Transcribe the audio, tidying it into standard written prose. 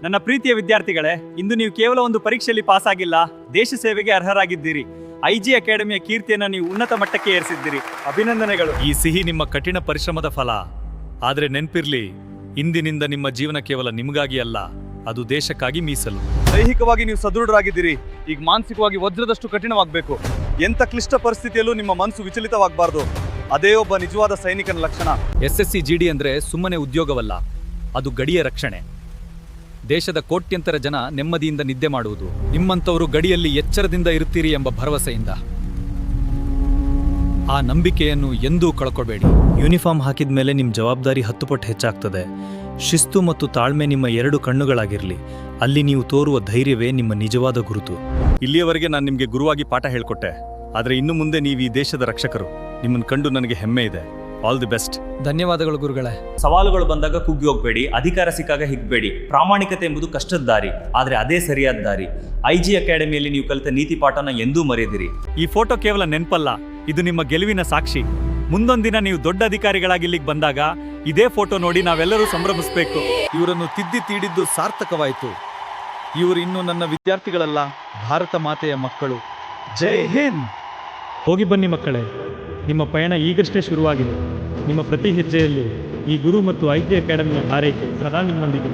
ನನ್ನ ಪ್ರೀತಿಯ ವಿದ್ಯಾರ್ಥಿಗಳೇ, ಇಂದು ನೀವು ಕೇವಲ ಒಂದು ಪರೀಕ್ಷೆಯಲ್ಲಿ ಪಾಸ್ ಆಗಿಲ್ಲ, ದೇಶ ಸೇವೆಗೆ ಅರ್ಹರಾಗಿದ್ದೀರಿ. ಐಜಿ ಅಕಾಡೆಮಿಯ ಕೀರ್ತಿಯನ್ನು ನೀವು ಉನ್ನತ ಮಟ್ಟಕ್ಕೆ ಏರಿಸಿದ್ದೀರಿ. ಅಭಿನಂದನೆಗಳು. ಈ ಸಿಹಿ ನಿಮ್ಮ ಕಠಿಣ ಪರಿಶ್ರಮದ ಫಲ. ಆದರೆ ನೆನ್ಪಿರ್ಲಿ, ಇಂದಿನಿಂದ ನಿಮ್ಮ ಜೀವನ ಕೇವಲ ನಿಮಗಾಗಿ ಅಲ್ಲ, ಅದು ದೇಶಕ್ಕಾಗಿ ಮೀಸಲು. ದೈಹಿಕವಾಗಿ ನೀವು ಸದೃಢರಾಗಿದ್ದೀರಿ. ಈಗ ಮಾನಸಿಕವಾಗಿ ವಜ್ರದಷ್ಟು ಕಠಿಣವಾಗಬೇಕು. ಎಂಥ ಕ್ಲಿಷ್ಟ ಪರಿಸ್ಥಿತಿಯಲ್ಲೂ ನಿಮ್ಮ ಮನಸ್ಸು ವಿಚಲಿತವಾಗಬಾರ್ದು. ಅದೇ ಒಬ್ಬ ನಿಜವಾದ ಸೈನಿಕನ ಲಕ್ಷಣ. SSC GD ಅಂದ್ರೆ ಸುಮ್ಮನೆ ಉದ್ಯೋಗವಲ್ಲ, ಅದು ಗಡಿಯ ರಕ್ಷಣೆ. ದೇಶದ ಕೋಟ್ಯಂತರ ಜನ ನೆಮ್ಮದಿಯಿಂದ ನಿದ್ದೆ ಮಾಡುವುದು ನಿಮ್ಮಂಥವರು ಗಡಿಯಲ್ಲಿ ಎಚ್ಚರದಿಂದ ಇರುತ್ತೀರಿ ಎಂಬ ಭರವಸೆಯಿಂದ. ಆ ನಂಬಿಕೆಯನ್ನು ಎಂದೂ ಕಳ್ಕೊಬೇಡಿ. ಯೂನಿಫಾರ್ಮ್ ಹಾಕಿದ ಮೇಲೆ ನಿಮ್ಮ ಜವಾಬ್ದಾರಿ 10 ಪಟ್ಟು ಹೆಚ್ಚಾಗ್ತದೆ. ಶಿಸ್ತು ಮತ್ತು ತಾಳ್ಮೆ ನಿಮ್ಮ 2 ಕಣ್ಣುಗಳಾಗಿರಲಿ. ಅಲ್ಲಿ ನೀವು ತೋರುವ ಧೈರ್ಯವೇ ನಿಮ್ಮ ನಿಜವಾದ ಗುರುತು. ಇಲ್ಲಿಯವರೆಗೆ ನಾನು ನಿಮಗೆ ಗುರುವಾಗಿ ಪಾಠ ಹೇಳ್ಕೊಟ್ಟೆ, ಆದರೆ ಇನ್ನು ಮುಂದೆ ನೀವು ಈ ದೇಶದ ರಕ್ಷಕರು. ನಿಮ್ಮನ್ನು ಕಂಡು ನನಗೆ ಹೆಮ್ಮೆ ಇದೆ. All the best. ಧನ್ಯವಾದಗಳು ಗುರುಗಳೇ. ಸವಾಲುಗಳು ಬಂದಾಗ ಕುಗ್ಗಿ ಹೋಗ್ಬೇಡಿ, ಅಧಿಕಾರ ಸಿಕ್ಕಾಗ ಹಿಗ್ಬೇಡಿ. ಪ್ರಾಮಾಣಿಕತೆ ಎಂಬುದು ಕಷ್ಟದ ದಾರಿ, ಆದರೆ ಅದೇ ಸರಿಯಾದ ದಾರಿ. ಐಜಿ ಅಕಾಡೆಮಿಯಲ್ಲಿ ನೀವು ಕಲಿತ ನೀತಿ ಪಾಠನ ಎಂದೂ ಮರೆಯದಿರಿ. ಈ ಫೋಟೋ ಕೇವಲ ನೆನಪಲ್ಲ, ಇದು ನಿಮ್ಮ ಗೆಲುವಿನ ಸಾಕ್ಷಿ. ಮುಂದೊಂದಿನ ನೀವು ದೊಡ್ಡ ಅಧಿಕಾರಿಗಳಾಗಿ ಇಲ್ಲಿಗೆ ಬಂದಾಗ ಇದೇ ಫೋಟೋ ನೋಡಿ ನಾವೆಲ್ಲರೂ ಸಂಭ್ರಮಿಸಬೇಕು. ಇವರನ್ನು ತಿದ್ದಿ ತೀಡಿದ್ದು ಸಾರ್ಥಕವಾಯಿತು. ಇವರು ಇನ್ನು ನನ್ನ ವಿದ್ಯಾರ್ಥಿಗಳಲ್ಲ, ಭಾರತ ಮಾತೆಯ ಮಕ್ಕಳು. ಜೈ ಹಿಂದ್. ಹೋಗಿ ಬನ್ನಿ ಮಕ್ಕಳೇ, ನಿಮ್ಮ ಪಯಣ ಈಗಷ್ಟೇ ಶುರುವಾಗಿದೆ. ನಿಮ್ಮ ಪ್ರತಿ ಹೆಜ್ಜೆಯಲ್ಲಿ ಈ ಗುರು ಮತ್ತು ಐಜಿ ಅಕಾಡೆಮಿಯ ಹಾರೈಕೆ ಸದಾ ನಿಮ್ಮೊಂದಿಗೆ.